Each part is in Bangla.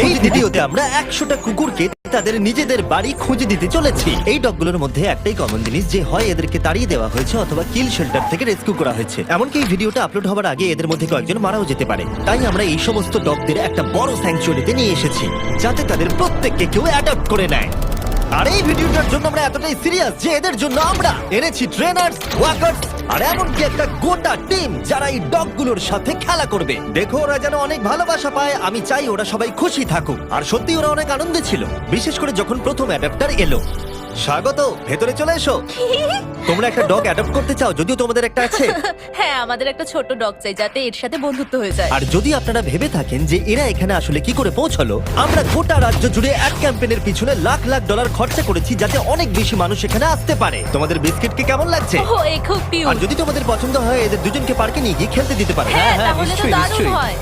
এই ভিডিওতে আমরা 100টা কুকুরকে তাদের নিজেদের বাড়ি খুঁজে দিতে চলেছি। এই ডগগুলোর মধ্যে একটাই কমন জিনিস, যে হয় এদেরকে তাড়িয়ে দেওয়া হয়েছে অথবা কিল শেল্টার থেকে রেস্কিউ করা হয়েছে। এমনকি এই ভিডিওটা আপলোড হওয়ার আগে এদের মধ্যে কয়েকজন মারাও যেতে পারে। তাই আমরা এই সমস্ত ডগদের একটা বড় স্যাংচুয়ারিতে নিয়ে এসেছি, যাতে তাদের প্রত্যেককে কেউ অ্যাডপ্ট করে নেয়। আর এই ভিডিওটার জন্য আমরা এতটাই সিরিয়াস যে এদের জন্য আমরা এনেছি ট্রেনার্স, ওয়াকার্স আর এমনকি একটা গোটা টিম যারা এই ডগগুলোর সাথে খেলা করবে। দেখো ওরা যেন অনেক ভালোবাসা পায়, আমি চাই ওরা সবাই খুশি থাকুক। আর সত্যি ওরা অনেক আনন্দে ছিল, বিশেষ করে যখন প্রথম অ্যাডাপ্টার এলো। স্বাগত, ভেতরে চলে এসো। তোমরা একটা ডগ অ্যাডপ্ট করতে চাও? যদিও তোমাদের একটা আছে। হ্যাঁ, আমাদের একটা ছোট ডগ চাই যাতে এর সাথে বন্ধুত্ব হয়ে যায়। আর যদি আপনারা ভেবে থাকেন যে এরা এখানে আসলে কি করে পৌঁছলো, আমরা গোটা রাজ্য জুড়ে এক ক্যাম্পেইনের পিছনে লাখ লাখ ডলার খরচা করেছি যাতে অনেক বেশি মানুষ এখানে আসতে পারে। তোমাদের বিস্কিটকে কেমন লাগছে? ও, এই খুব আর কিউট। যদি তোমাদের পছন্দ হয় এদের দুজনকে পার্কে নিয়ে গিয়ে খেলতে দিতে পারো। হ্যাঁ, হ্যাঁ, তাহলে তো নিশ্চয়ই, দারুণ নিশ্চয়ই। হয়।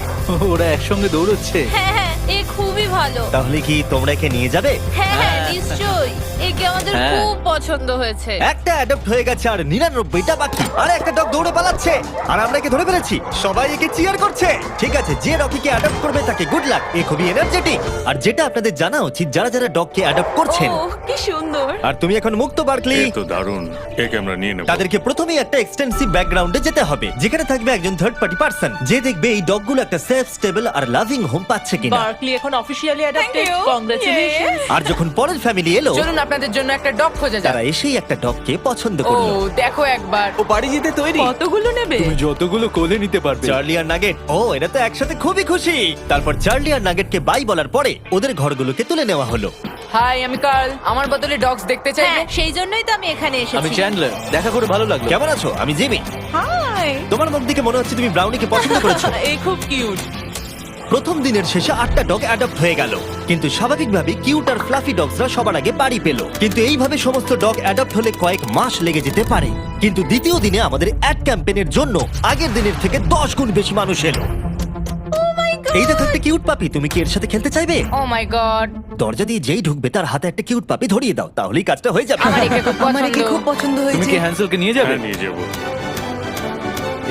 ওরা একসঙ্গে দৌড়চ্ছে। হ্যাঁ হ্যাঁ, এ খুবই ভালো। তাহলে কি তোমরা একে নিয়ে যাবে? হ্যাঁ হ্যাঁ, হ্যাঁ। নিশ্চয়ই। একে আমাদের হ্যাঁ। খুব পছন্দ হয়েছে। একটা অ্যাডপ্ট হয়ে গেছে আর 99টা বাকি। আর একটা ডগ দৌড়ে পালাচ্ছে আর আমরা একে ধরে ফেলেছি। সবাই একে চিয়ার করছে। ঠিক আছে, যে রকিকে অ্যাডপ্ট করবে তাকে গুড লাক। এ খুবই এনার্জেটিক। আর যেটা আপনাদের জানা উচিত, যারা যারা ডগকে অ্যাডপ্ট করছেন, ও, কি সুন্দর। আর তুমি এখন মুক্ত বার্কলি, এ তো দারুণ, একে আমরা নিয়ে নেব। তাদেরকে প্রথমেই একটা এক্সটেন্সিভ ব্যাকগ্রাউন্ডে যেতে হবে, যেখানে থাকবে একজন থার্ড পার্টি পার্সন যে দেখবে এই ডগগুলো একটা সেফ, স্টেবল আর লাভিং হোম পাচ্ছে কিনা। বার্কলি এখন অফিসিয়ালি অ্যাডাপ্টেড। you. কংগ্রাচুলেশন। আর যখন পরের ফ্যামিলি এলো, চলুন আপনাদের জন্য একটা ডগ খোঁজা যাক। তারা এসেই একটা ডগকে পছন্দ ও, করলো। দেখো একবার। ও বাড়ি যেতে তৈরি। কতগুলো নেবে? তুমি যতগুলো কোলে নিতে পারবে। চার্লি আর নাগেট, ও এরা তো একসাথে খুবই খুশি। তারপর চার্লি আর নাগেটকে বাই বলার পরে ওদের ঘরগুলোকে তুলে নেওয়া হলো। হাই, আমি কার্ল। আমার বদলে ডগস দেখতে চাইবে? হ্যাঁ, সেই জন্যই তো আমি এখানে আমি এসেছি। চ্যান্ডলার, দেখা করে ভালো লাগলো। কেমন আছো? আমি জিমি। হাই। তোমার মুখ দেখে মনে হচ্ছে তুমি ব্রাউনিকে পছন্দ করেছো। এই খুব কিউট। প্রথম দিনের শেষে 8টা ডগ অ্যাডপ্ট হয়ে গেল, কিন্তু স্বাভাবিকভাবে কিউট আর ফ্লাফি ডগসরা সবার আগে বাড়ি পেল। কিন্তু এইভাবে সমস্ত ডগ অ্যাডপ্ট হলে কয়েক মাস লেগে যেতে পারে। কিন্তু দ্বিতীয় দিনে আমাদের অ্যাড ক্যাম্পেইনের জন্য আগের দিনের থেকে 10 গুণ বেশি মানুষ এলো। এই দেখো একটা কিউট পাপি, তুমি কি এর সাথে খেলতে চাইবে? ও মাই গড। দরজা দিয়ে যেই ঢুকবে তার হাতে একটা কিউট পাপি ধরিয়ে দাও, তাহলেই কাজটা হয়ে যাবে। আমার একে খুব পছন্দ। তুমি কি হ্যান্সেলকে নিয়ে যাবে? হ্যাঁ, নিয়ে যাবো।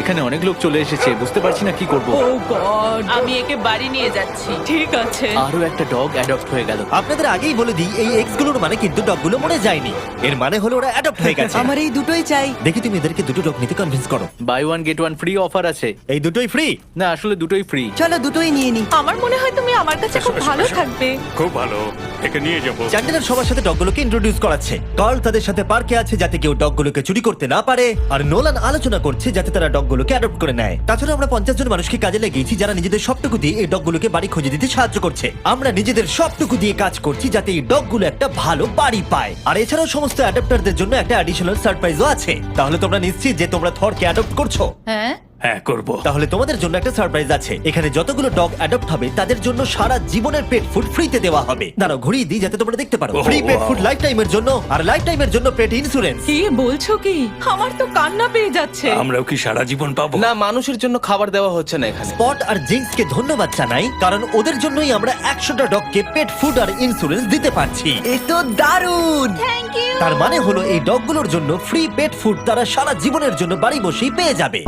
এখানে অনেক লোক চলে এসেছে, বুঝতে পারছি না কি করব। ও গড। আমি একে বাড়ি নিয়ে যাচ্ছি। ঠিক আছে। আরো একটা ডগ অ্যাডপ্ট হয়ে গেল। আপনাদের আগেই বলে দিই, এই এক্স গুলোর মানে কিন্তু ডগগুলো মরে যায়নি। এর মানে হলো ওরা অ্যাডপ্ট হয়ে গেছে। আমার এই দুটোই চাই। দেখি তুমি এদেরকে দুটো ডগ নিতে কনভিন্স করো। Buy one get one free offer আছে। এই দুটোই ফ্রি। না, আসলে দুটোই ফ্রি। চলো দুটোই নিয়ে নি। আমার মনে হয় তুমি আমার কাছে খুব ভালো থাকবে। খুব ভালো, একে নিয়ে যাবো। চ্যান্ডেলার সবার সাথে ডগগুলোকে ইন্ট্রোডিউস করাচ্ছে। কার্ল তাদের সাথে পার্কে আছে যাতে কেউ ডগগুলোকে চুরি করতে না পারে, আর নোলান আলোচনা করছে যাতে তারা ডগগুলোকে অ্যাডপ্ট করে নেয়। তাছাড়া আমরা 50 জন মানুষকে কাজে লাগিয়েছি যারা নিজেদের সবটুকু দিয়ে এই ডগগুলোকে বাড়ি খুঁজে দিতে সাহায্য করছে। আমরা নিজেদের সবটুকু দিয়ে কাজ করছি যাতে এই ডগগুলো একটা ভালো বাড়ি পায়। আর এছাড়াও সমস্ত অ্যাডাপ্টারদের জন্য একটা অ্যাডিশনাল সারপ্রাইজও আছে। তাহলে তোমরা নিশ্চিত যে তোমরা থরকে অ্যাডপ্ট করছো? হ্যাঁ, হ্যাঁ, করবো। তাহলে তোমাদের জন্য একটা সারপ্রাইজ আছে। এখানে যতগুলো ডগ অ্যাডপ্ট হবে তাদের জন্য সারা জীবনের পেট ফুড ফ্রিতে দেওয়া হবে। দাঁড়াও ঘুরিয়ে দিই যাতে তোমরা দেখতে পারো। Oh, free pet wow. Food life টাইমের জন্য, আর লাইফ টাইমের জন্য পেট ইন্স্যুরেন্স। কি বলছো কি? আমার তো কান্না পেয়ে যাচ্ছে। আমরাও কি সারা জীবন পাবো? না, মানুষের জন্য খাবার দেওয়া হচ্ছে না এখানে। স্পট আর জিঙ্কসকে ধন্যবাদ জানাই, কারণ ওদের জন্যই আমরা 100টা ডগকে পেট ফুড আর ইন্স্যুরেন্স দিতে পারছি। এ তো দারুণ। Thank you. তার মানে হলো এই ডগগুলোর জন্য ফ্রি পেট ফুড তারা সারা জীবনের জন্য বাড়ি বসেই পেয়ে যাবে।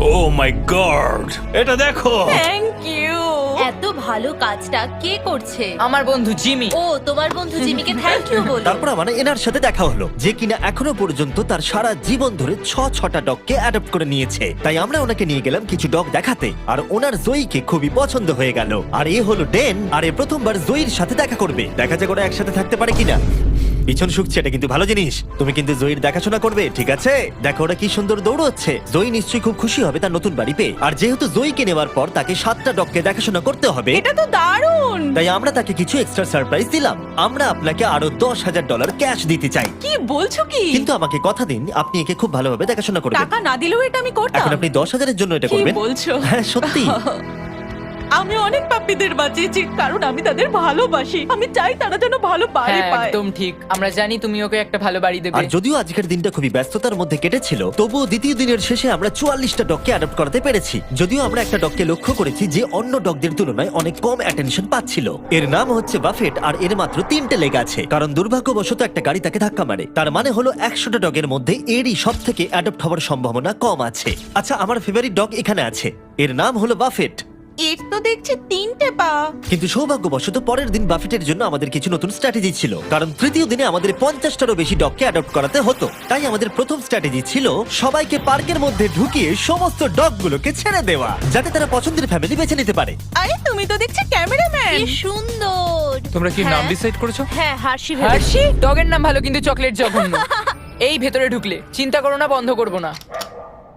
ও মাই গড, এটা দেখো। Thank you. এত ভালো কাজটা কে করছে? আমার বন্ধু জিমি। ও, তোমার বন্ধু জিমিকে থ্যাংক ইউ বলো। তারপর আমার এনার সাথে দেখা হলো, যে কিনা এখনো পর্যন্ত তার সারা জীবন ধরে 6টা ডগকে অ্যাডপ্ট করে নিয়েছে। তাই আমরা ওনাকে নিয়ে গেলাম কিছু ডগ দেখাতে, আর ওনার জয়ীকে খুবই পছন্দ হয়ে গেল। আর এ হলো ডেন, আর এ প্রথমবার জয়ীর সাথে দেখা করবে। দেখা যাক ওরা একসাথে থাকতে পারে কিনা। পিছন শুকছে, এটা কিন্তু ভালো জিনিস। তুমি কিন্তু জয়ীর দেখাশোনা করবে, ঠিক আছে? দেখো ওরা কি সুন্দর দৌড়চ্ছে। জয়ী নিশ্চয়ই খুব খুশি হবে তার নতুন বাড়ি পেয়ে। আর যেহেতু জয়ীকে নেওয়ার পর তাকে 7টা ডগকে দেখাশোনা করতে হবে, এটা তো দারুণ। তাই আমরা তাকে কিছু এক্সট্রা সারপ্রাইজ দিলাম। আমরা আপনাকে আরো $10,000 ক্যাশ দিতে চাই। কি বলছো কি? কিন্তু আমাকে কথা দিন, আপনি একে খুব ভালোভাবে দেখাশোনা করবেন। টাকা না দিলেও এটা আমি করতাম। এখন আপনি 10,000-এর জন্য এটা কি করবেন? বলছো? হ্যাঁ, সত্যি। আমি অনেক পাপ্পিদের বাঁচিয়েছি কারণ আমি তাদের ভালোবাসি। আমি চাই তারা যেন ভালো বাড়ি হ্যাঁ, পায়। একদম ঠিক। আমরা জানি তুমি ওকে একটা ভালো বাড়ি দেবে। আর যদিও আজকের দিনটা খুবই ব্যস্ততার মধ্যে কেটেছিল, তবুও দ্বিতীয় দিনের শেষে আমরা 44টা ডগকে অ্যাডপ্ট করাতে পেরেছি। যদিও আমরা একটা ডগকে লক্ষ্য করেছি যে অন্য ডগদের তুলনায় অনেক কম অ্যাটেনশন পাচ্ছিল। এর নাম হচ্ছে বাফেট, আর এর মাত্র 3টে লেগ আছে, কারণ দুর্ভাগ্যবশত একটা গাড়ি তাকে ধাক্কা মারে। তার মানে হলো 100টা ডগের মধ্যে এরই সব থেকে অ্যাডপ্ট হওয়ার সম্ভাবনা কম আছে। আচ্ছা, আমার ফেভারিট ডগ এখানে আছে, এর নাম হলো বাফেট। এর তো দেখছি 3টে পা। কিন্তু সৌভাগ্যবশত পরের দিন বাফেটের জন্য আমাদের কিছু নতুন স্ট্র্যাটেজি ছিল, কারণ তৃতীয় দিনে আমাদের 50টারও বেশি ডগকে অ্যাডপ্ট করাতে হতো। তাই আমাদের প্রথম স্ট্র্যাটেজি ছিল সবাইকে পার্কের মধ্যে ঢুকিয়ে সমস্ত ডগগুলোকে ছেড়ে দেওয়া, যাতে তারা পছন্দের ফ্যামিলি বেছে নিতে পারে। আরে তুমি তো দেখছি ক্যামেরাম্যান। কি সুন্দর। তোমরা কি নাম হ্যাঁ। ডিসাইড করেছো? হ্যাঁ, হার্ষি ভেবেছি। হার্ষি ডগের নাম ভালো কিন্তু চকলেট জঘন্য। এই ভেতরে ঢুকলে চিন্তা করো না, বন্ধ করবো না।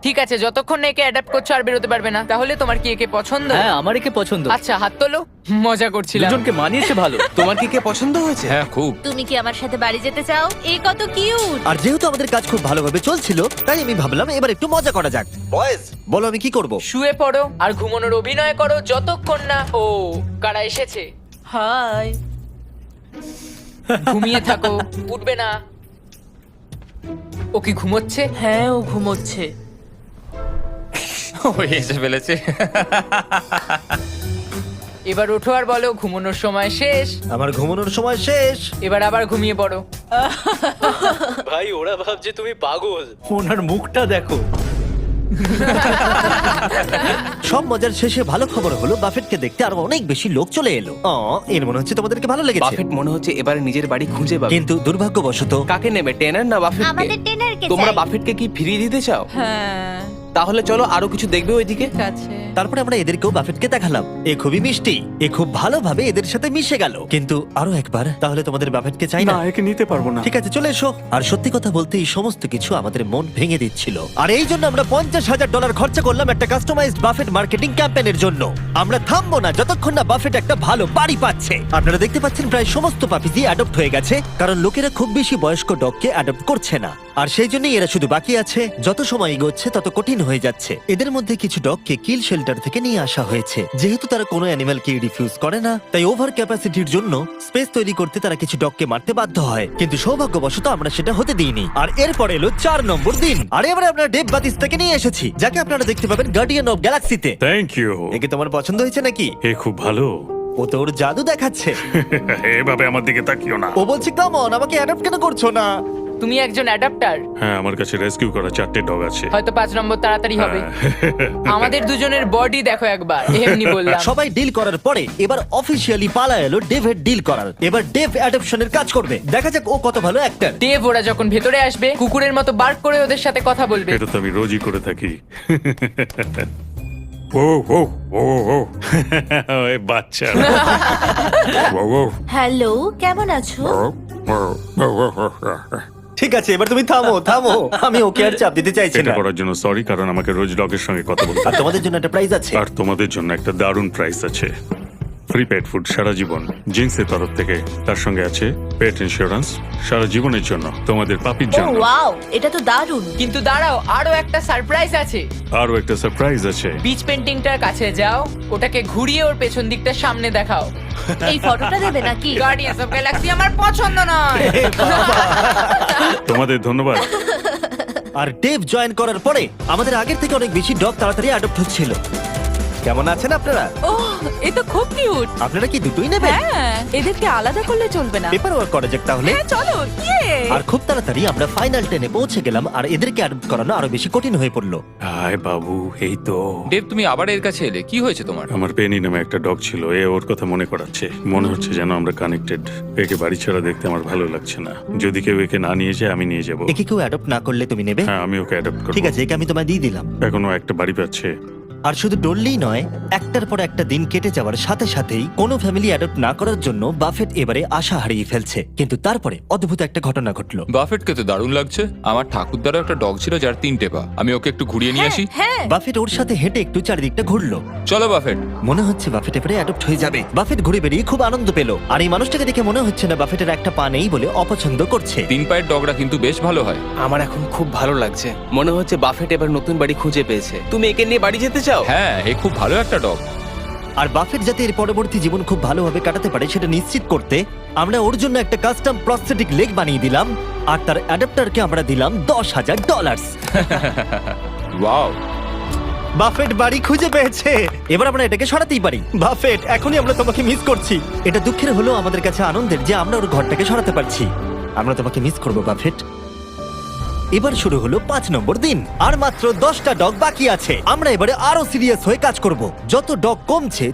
ঠিক আছে, যতক্ষণ না একে অ্যাডাপ্ট করছো আর বেরোতে পারবে না। তাহলে তোমার কি একে পছন্দ? হ্যাঁ, আমার একে পছন্দ। আচ্ছা, হাত তোলো। মজা করছিলাম। দুজনকে মানিয়েছে ভালো। তোমার কি কে পছন্দ হয়েছে? হ্যাঁ, খুব। তুমি কি আমার সাথে বাড়ি যেতে চাও? এই কত কিউট। আর যেহেতু আমাদের কাজ খুব ভালোভাবে চলছিল, তাই আমি ভাবলাম এবার একটু মজা করা যাক। বয়েজ, বলো আমি কি করব? শুয়ে পড়ো আর ঘুমানোর অভিনয় করো যতক্ষণ না ও কারা এসেছে। হাই। ঘুমিয়ে থাকো, উঠবে না। ও কি ঘুমোচ্ছে? হ্যাঁ, ও ঘুমোচ্ছে। ও এসে ফেলেছে। এবার ওঠো আর বলো ঘুমানোর সময় শেষ। আমার ঘুমানোর সময় শেষ। এবার আবার ঘুমিয়ে পড়ো। ভাই ওরা ভাবছে তুমি পাগল। ওনার মুখটা দেখো। সব মজার শেষে ভালো খবর হলো বাফেটকে দেখতে আরো অনেক বেশি লোক চলে এলো। এর মনে হচ্ছে তোমাদেরকে ভালো লেগেছে। বাফেট মনে হচ্ছে এবারে নিজের বাড়ি খুঁজে পাবে। কিন্তু দুর্ভাগ্যবশত কাকে নেবে, টেনার না বাফেটকে? আমাদের টেনারকে তোমরা চাই। বাফেটকে কি ফিরিয়ে দিতে চাও? হ্যাঁ, তাহলে চলো আরো কিছু দেখবে ওইদিকে। ঠিক আছে। তারপরে আমরা এদেরকেও বাফেটকে দেখালাম। এ খুবই মিষ্টি, এ খুব ভালোভাবে এদের সাথে মিশে গেল। কিন্তু আরো একবার, তাহলে তোমাদের বাফেটকে চাই না? একে নিতে পারবো না। ঠিক আছে, চলে এসো। আর সত্যি কথা বলতে এই সমস্ত কিছু আমাদের মন ভেঙে দিচ্ছিল। আর এই জন্য আমরা $50,000 খরচা করলাম একটা কাস্টমাইজড বাফেট মার্কেটিং ক্যাম্পেইনের জন্য। আমরা থামবো না যতক্ষণ না বাফেট একটা ভালো বাড়ি পাচ্ছে। আপনারা দেখতে পাচ্ছেন প্রায় সমস্ত পাপিজি অ্যাডপ্ট হয়ে গেছে, কারণ লোকেরা খুব বেশি বয়স্ক ডগকে অ্যাডপ্ট করছে না। আর সেই জন্যই এরা শুধু বাকি আছে। যত সময় এগোচ্ছে তত কঠিন হয়ে যাচ্ছে। এদের মধ্যে কিছু ডগকে কিল শেল্টার থেকে নিয়ে আসা হয়েছে। যেহেতু তারা কোনো অ্যানিমালকে রিফিউজ করে না, তাই ওভার ক্যাপাসিটির জন্য স্পেস তৈরি করতে তারা কিছু ডগকে মারতে বাধ্য হয়। কিন্তু সৌভাগ্যবশত আমরা সেটা হতে দিইনি। আর এরপরে এলো 4 নম্বর দিন। আর এবারে আমরা ডেভ বাতিস্তাকে নিয়ে এসেছি, যাকে আপনারা দেখতে পাবেন গার্ডিয়ান অফ গ্যালাক্সিতে। Thank you. একে তোমার পছন্দ হয়েছে নাকি? এ খুব ভালো। ও তো ওর জাদু দেখাচ্ছে। এভাবে আমার দিকে তাকিও না। ও বলছে কাম অন, আমাকে অ্যাডপ্ট কেন করছো না? তুমি একজন অ্যাডাপ্টার। হ্যাঁ, আমার কাছে রেস্কিউ করা 4টে ডগ আছে। হয়তো 5 নম্বর তাড়াতাড়ি হবে। আমাদের দুজনের বডি দেখো একবার। এমনি বললাম। সবাই ডিল করার পরে এবার অফিসিয়ালি পালা এলো ডেভের ডিল করার। এবার ডেভ অ্যাডপশনের কাজ করবে। দেখা যাক ও কত ভালো অ্যাক্টর। দেব ওরা যখন ভেতরে আসবে কুকুরের মতো বার্ক করে ওদের সাথে কথা বলবে। এটা তো আমি রোজই করে থাকি। ও ও ও ও এ বাচ্চা। ও ও হ্যালো, কেমন আছো? ঠিক আছে, এবার তুমি থামো থামো। আমি ওকে আর চাপ দিতে চাইছি এটা না। করার জন্য সরি, কারণ আমাকে রোজ ডগের সঙ্গে কথা বলতে আর তোমাদের জন্য একটা প্রাইজ আছে। আর তোমাদের জন্য একটা দারুণ প্রাইস আছে। ফ্রি পেট ফুড সারা জীবন জিন্সের তরফ থেকে। তার সঙ্গে আছে পেট ইন্স্যুরেন্স সারা জীবনের জন্য তোমাদের পাপির ও জন্য। ওয়াও, এটা তো দারুণ। কিন্তু দাঁড়াও, আরো একটা সারপ্রাইজ আছে। আরও একটা সারপ্রাইজ আছে। বিচ পেন্টিংটার কাছে যাও, ওটাকে ঘুরিয়ে ওর পেছন দিকটা সামনে দেখাও। এই ফটোটা দেবে নাকি? গার্ডিয়ান্স অফ গ্যালাক্সি আমার পছন্দ নয়। তোমাদের ধন্যবাদ। আর ডেভ জয়েন করার পরে আমাদের আগের থেকে অনেক বেশি ডগ তাড়াতাড়ি অ্যাডপ্ট হচ্ছিল। কেমন আছেন আপনারা? ওহ, এ তো খুব কিউট। আপনারা কি দুটোই নেবেন? হ্যাঁ, এদেরকে আলাদা করলে চলবে না। পেপার ওয়ার্ক করা যাক তাহলে। হ্যাঁ, চলো। ইয়ে। আর খুব তাড়াতাড়ি আমরা ফাইনাল 10-এ পৌঁছে গেলাম। আর এদেরকে অ্যাডপ্ট করানো আরো বেশি কঠিন হয়ে পড়লো। হাই বাবু, এই তো। দেব, তুমি আবার এর কাছে এলে, কি হয়েছে তোমার? আমার পেনি নামে একটা ডগ ছিল, এ ওর কথা মনে করাচ্ছে। মনে হচ্ছে যেন আমরা কানেক্টেড। একে বাড়ি ছাড়া দেখতে আমার ভালো লাগছে না। যদি কেউ একে না নিয়ে যায় আমি নিয়ে যাব। একে কেউ অ্যাডপ্ট না করলে তুমি নেবে? হ্যাঁ, আমি ওকে অ্যাডপ্ট করব। ঠিক আছে, একে আমি তোমায় দিয়ে দিলাম। এখনো একটা বাড়ি পাচ্ছে। আর শুধু ডললেই নয়, একটার পর একটা দিন কেটে যাওয়ার সাথে সাথেই কোনো ফ্যামিলি অ্যাডপ্ট না করার জন্য বাফেট এবারে আশা হারিয়ে ফেলছে। কিন্তু তারপরে অদ্ভুত একটা ঘটনা ঘটলো। বাফেটকে তো দারুণ লাগছে। আমার ঠাকুরদারও একটা ডগ ছিল যার 3টে পা। আমি ওকে একটু ঘুরিয়ে নিয়ে আসি। হ্যাঁ, বাফেট ওর সাথে হেঁটে একটু চারিদিকটা ঘুরলো। চলো বাফেট। মনে হচ্ছে বাফেট এবারে অ্যাডপ্ট হয়ে যাবে। বাফেট ঘুরে বেরিয়ে খুব আনন্দ পেল। আর এই মানুষটাকে দেখে মনে হচ্ছে না বাফেটের একটা পা নেই বলে অপছন্দ করছে। 3 পায়ের ডগরা কিন্তু বেশ ভালো হয়। আমার এখন খুব ভালো লাগছে। মনে হচ্ছে বাফেট এবার নতুন বাড়ি খুঁজে পেয়েছে। তুমি একে নিয়ে বাড়ি যেতে চাও? হ্যাঁ, এ খুব ভালো একটা ডগ। আর বাফেট যাতে এর পরবর্তী জীবন খুব ভালোভাবে কাটাতে পারে সেটা নিশ্চিত করতে আমরা ওর জন্য একটা কাস্টম প্রস্থেটিক লেগ বানিয়ে দিলাম। আর তার অ্যাডাপ্টারকে আমরা দিলাম $10,000। ওয়াও, বাফেট বাড়ি খুঁজে পেয়েছে। এবার আমরা এটাকে সরাতেই পারি। বাফেট, এখনই আমরা তোমাকে মিস করছি। এটা দুঃখের হলো আমাদের কাছে আনন্দের যে আমরা ওর ঘরটাকে সরাতে পারছি। আমরা তোমাকে মিস করবো বাফেট। এবার শুরু হলো 5 নম্বর দিন আর মাত্র 10টা ডগ বাকি আছে। আমরা এবারে আরো সিরিয়াস হয়ে কাজ করব। যত ডগ কমছে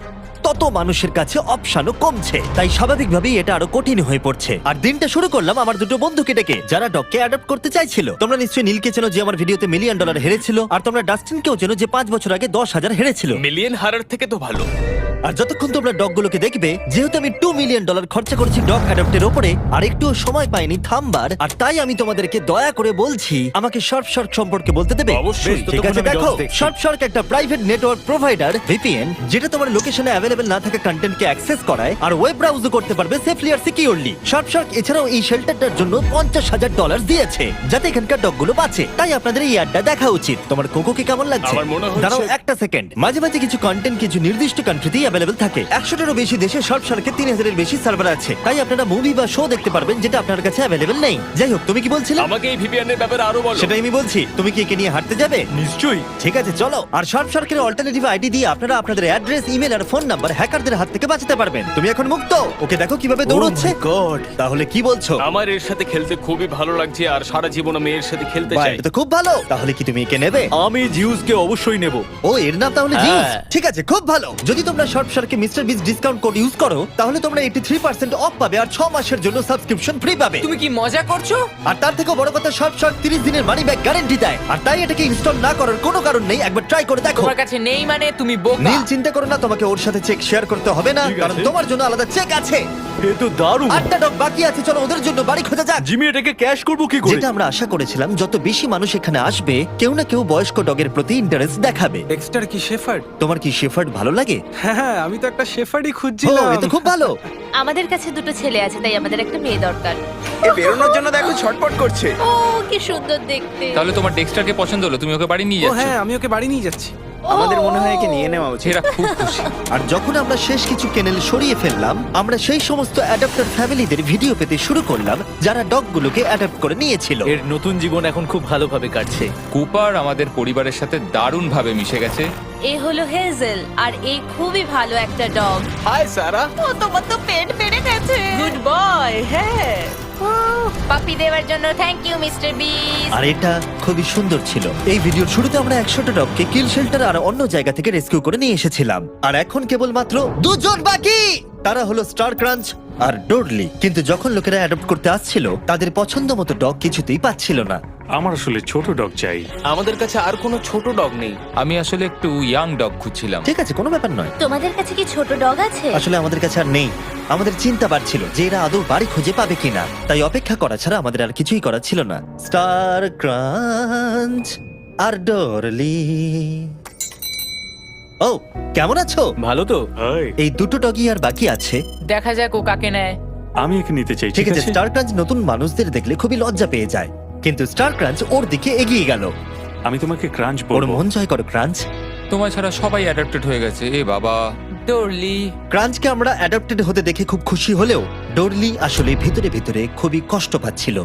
তত মানুষের কাছে অপশনও কমছে, তাই স্বাভাবিকভাবেই এটা আরো কঠিন হয়ে পড়ছে। আর দিনটা শুরু করলাম আমার দুটো বন্ধুকে ডেকে যারা ডগকে অ্যাডপ্ট করতে চাইছিল। তোমরা নিশ্চয়ই নীলকে চেনো যে আমার ভিডিওতে $1 মিলিয়ন হেরেছিল, আর তোমরা ডাস্টিনকেও চেনো যে 5 বছর আগে 10,000 হেরেছিল। মিলিয়ন হারার থেকে তো ভালো। আর যতক্ষণ তোমরা ডগগুলোকে দেখবে, যেহেতু আমি $2 মিলিয়ন খরচা করেছি ডগ অ্যাডপ্টের উপরে, আর একটুও সময় পাইনি থামবার, আর তাই আমি তোমাদেরকে দয়া করে বলছি আমাকে শর্ট সম্পর্কে বলতে দেবে। অবশ্যই। ঠিক আছে, ততক্ষণ আমি দেখো dogs দেখছি। শর্ট একটা প্রাইভেট নেটওয়ার্ক প্রোভাইডার ভিপিএন, যেটা তোমার লোকেশনে অ্যাভেলেবল না থাকা কন্টেন্টকে অ্যাক্সেস করায় আর ওয়েব ব্রাউজও করতে পারবে সেফলি আর সিকিউরলি। শর্ট এছাড়াও এই শেল্টারটার জন্য $50,000 দিয়েছে যাতে এখানকার ডগগুলো বাঁচে। তাই আপনাদের এই অ্যাডটা দেখা উচিত। তোমার কোকোকে কেমন লাগছে? আমার মনে হচ্ছে- দাঁড়াও একটা সেকেন্ড। মাঝে মাঝে কিছু কন্টেন্ট কিছু নির্দিষ্ট কান্ট্রিতেই অ্যাভেলেবল থাকে। 100টারও বেশি দেশে শর্ট 3000-এর বেশি সার্ভার আছে, তাই আপনারা মুভি বা শো দেখতে পারবেন যেটা আপনার কাছে অ্যাভেলেবল নেই। যাই হোক, তুমি কি বলছিলে? আমাকে এই ভিপিএন এর ব্যাপারে আরো বলো। সেটাই আমি বলছি। তুমি কি একে নিয়ে হাঁটতে যাবে? নিশ্চয়ই। ঠিক আছে, চলো। আর শর্ট অল্টারনেটিভ আইডি দিয়ে আপনারা আপনাদের অ্যাড্রেস, ইমেল আর ফোন নাম্বার হ্যাকারদের হাত থেকে বাঁচাতে পারবেন। তুমি এখন মুক্ত। ওকে দেখো কিভাবে দৌড়চ্ছে। গড। তাহলে কি বলছো? আমার এর সাথে খেলতে খুবই ভালো লাগছে আর সারা জীবন আমি এর সাথে খেলতে বাহ, চাই। এটা তো খুব ভালো। তাহলে কি তুমি একে নেবে? আমি জিউসকে অবশ্যই নেব। ও, এর নাম তাহলে হ্যাঁ। জিউস। ঠিক আছে, খুব ভালো। যদি তোমরা শর্টকে মিস্টার বিস ডিসকাউন্ট কোড ইউজ করো তাহলে তোমরা 83% অফ পাবে আর 6 মাসের জন্য সাবস্ক্রিপশন ফ্রি পাবে। তুমি কি মজা করছো? আর তার থেকেও বড় কথা, শর্ট 30 দিনের মানি ব্যাক গ্যারান্টি দেয়। আর তাই এটাকে ইনস্টল না করার কোনো কারণ নেই। একবার ট্রাই করে দেখো। তোমার কাছে নেই মানে তুমি বোকা। নীল, চিন্তা করো না, তোমাকে ওর সাথে চেক শেয়ার করতে হবে না, ঠিক কারণ আছে। তোমার জন্য আলাদা চেক আছে। এ তো দারুণ। 8টা ডগ বাকি আছে, চলো ওদের জন্য বাড়ি খোঁজা যাক। জিমি এটাকে ক্যাশ করব কি করে? যেটা আমরা আশা করেছিলাম, যত বেশি মানুষ এখানে আসবে কেউ না কেউ বয়স্ক ডগের প্রতি ইন্টারেস্ট দেখাবে। ডেক্সটার কি শেফার্ড? তোমার কি শেফার্ড ভালো লাগে? হ্যাঁ, আমি তো একটা শেফার্ডই ও, খুঁজছিলাম। এ তো খুব ভালো। আমাদের কাছে দুটো ছেলে আছে, তাই আমাদের একটা মেয়ে দরকার। এ বেরোনোর জন্য দেখো ছটপট করছে। ও কি সুন্দর দেখতে। তাহলে তোমার ডেক্সটারকে পছন্দ হলো, তুমি ওকে বাড়ি নিয়ে ও যাচ্ছ। হ্যাঁ, আমি ওকে বাড়ি নিয়ে যাচ্ছি। আমাদের মনে হয় একে নিয়ে নেওয়া উচিত। এরা খুব খুশি। আর যখন আমরা শেষ কিছু কেনেল সরিয়ে ফেললাম, আমরা সেই সমস্ত অ্যাডাপ্টার ফ্যামিলিদের ভিডিও পেতে শুরু করলাম যারা ডগগুলোকে অ্যাডাপ্ট করে নিয়েছিল। এর নতুন জীবন এখন খুব ভালোভাবে কাটছে। কুপার আমাদের পরিবারের সাথে দারুণভাবে মিশে গেছে। এ হলো হেজেল, আর এ খুবই ভালো একটা ডগ। হাই সারা। ও, তোমার তো পেট বেড়ে গেছে। Good boy. হ্যাঁ, পাপি দেওয়ার জন্য থ্যাংক ইউ মিস্টার বিস। আর এটা খুবই সুন্দর ছিল। এই ভিডিওর শুরুতে আমরা 100টা ডগকে কিল শেল্টার আর অন্য জায়গা থেকে রেস্কিউ করে নিয়ে এসেছিলাম। আর এখন কেবলমাত্র 2 জন বাকি। তারা হলো স্টার ক্রাঞ্চ আর ডোরলি। কিন্তু যখন লোকেরা অ্যাডপ্ট করতে আসছিল, তাদের পছন্দ মতো ডগ কিছুতেই পাচ্ছিল না। আমার আসলে ছোট ডগ চাই। আমাদের কাছে আর কোনো ছোট ডগ নেই। আমি আসলে একটু ইয়াং ডগ খুঁজছিলাম। ঠিক আছে, কোনো ব্যাপার নয়। তোমাদের কাছে কি ছোট ডগ আছে? আসলে আমাদের কাছে আর নেই। আমাদের চিন্তা বাড়ছিল যে এরা আদৌ বাড়ি খুঁজে পাবে কিনা, তাই অপেক্ষা করা ছাড়া আমাদের আর কিছুই করার ছিল না। স্টার ক্রাঞ্চ আর ডরলি। ও, কেমন আছো? ভালো তো? হাই, এই দুটো ডগই আর বাকি আছে। দেখা যাক ও কাকে নেয়। আমি একে নিতে চাই। ঠিক আছে, স্টার ক্রাঞ্চ নতুন মানুষদের দেখলে খুবই লজ্জা পেয়ে যায়, কিন্তু স্টার ক্রাঞ্চ ওর দিকে এগিয়ে গেল। আমি তোমাকে ক্রাঞ্চ ওর বলবো। মন জয় করো ক্রাঞ্চ। তোমায় ছাড়া সবাই অ্যাডাপ্টেড হয়ে গেছে। এ বাবা। ডরলি। ক্রাঞ্চকে আমরা অ্যাডাপ্টেড হতে দেখে খুব খুশি হলেও ডোরলি আসলে ভিতরে ভিতরে খুবই কষ্ট পাচ্ছিল।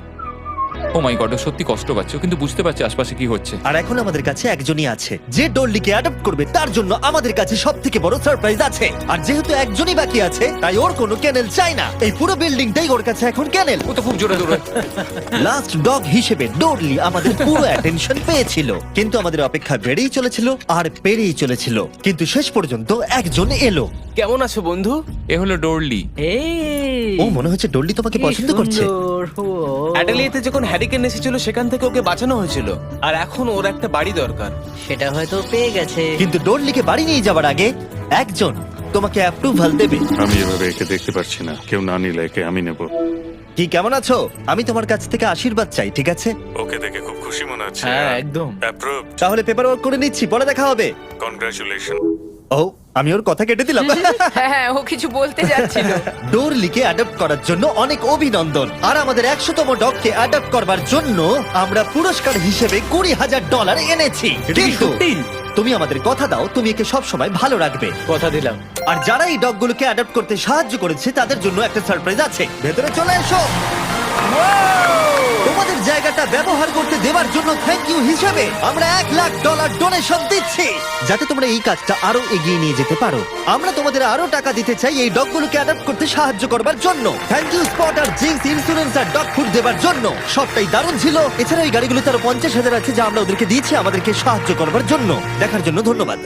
ও মাই গড, সত্যি কষ্ট পাচ্ছে, কিন্তু বুঝতে পারছে আশপাশে কি হচ্ছে। আর এখন আমাদের কাছে একজনই আছে যে ডোরলিকে অ্যাডপ্ট করবে। তার জন্য আমাদের কাছে সবথেকে বড় সারপ্রাইজ আছে। আর যেহেতু একজনই বাকি আছে, তাই ওর কোনো ক্যানেল চাই না। এই পুরো বিল্ডিংটাই ওর কাছে এখন ক্যানেল। ও তো খুব জোরে দৌড়ায়। লাস্ট ডগ হিসেবে ডোরলি আমাদের পুরো অ্যাটেনশন পেয়েছিল, কিন্তু আমাদের অপেক্ষা বেড়েই চলেছিল আর বেড়েই চলেছিল। কিন্তু শেষ পর্যন্ত একজন এলো। কেমন আছো বন্ধু? এ হলো ডোরলি। ও, মনে হচ্ছে ডোরলি তোমাকে পছন্দ করছে। অ্যাডেলিয়েতে যখন হ্যারিকেন এসেছিল সেখান থেকে ওকে বাঁচানো হয়েছিল, আর এখন ওর একটা বাড়ি দরকার। সেটা হয়তো পেয়ে গেছে। কিন্তু ডোরলিকে বাড়ি নিয়ে যাওয়ার আগে একজন তোমাকে অ্যাপ্রুভাল দেবে। আমি এভাবে একে দেখতে পারছি না। কেউ না নিলে একে আমি নেব। কি, কেমন আছো? আমি তোমার কাছ থেকে আশীর্বাদ চাই, ঠিক আছে? ওকে দেখে খুব খুশি মনে হচ্ছে। হ্যাঁ, একদম। অ্যাপ্রুভড। তাহলে পেপার ওয়ার্ক করে নিচ্ছি, পরে দেখা হবে। কনগ্রাচুলেশন। ও, আমি ওর কথা কেটে দিলাম। হ্যাঁ হ্যাঁ, ও কিছু বলতে যাচ্ছিল। ডোরলিকে অ্যাডপ্ট করার জন্য অনেক অভিনন্দন। আর আমাদের 100তম ডগকে অ্যাডপ্ট করবার জন্য আমরা পুরস্কার হিসেবে $20,000 এনেছি। কিন্তু তুমি আমাদের কথা দাও, তুমি একে সব সময় ভালো রাখবে। কথা দিলাম। আর যারা এই ডগগুলোকে অ্যাডপ্ট করতে সাহায্য করেছে তাদের জন্য একটা সারপ্রাইজ আছে। ভেতরে চলে এসো। তোমাদের জায়গাটা ব্যবহার করতে দেওয়ার জন্য থ্যাংক ইউ হিসেবে আমরা $1,00,000 ডোনেশন দিচ্ছি, যাতে তোমরা এই কাজটা আরো এগিয়ে নিয়ে যেতে পারো। আমরা তোমাদের আরো টাকা দিতে চাই এই ডগগুলোকে অ্যাডাপ্ট করতে সাহায্য করবার জন্য। থ্যাংক ইউ স্পট আর জিন্স ইন্স্যুরেন্স আর ডগ ফুড দেওয়ার জন্য। সবটাই দারুণ ছিল। এছাড়া এই গাড়িগুলোতে আরো 50,000 আছে যা আমরা ওদেরকে দিয়েছি আমাদেরকে সাহায্য করবার জন্য। দেখার জন্য ধন্যবাদ।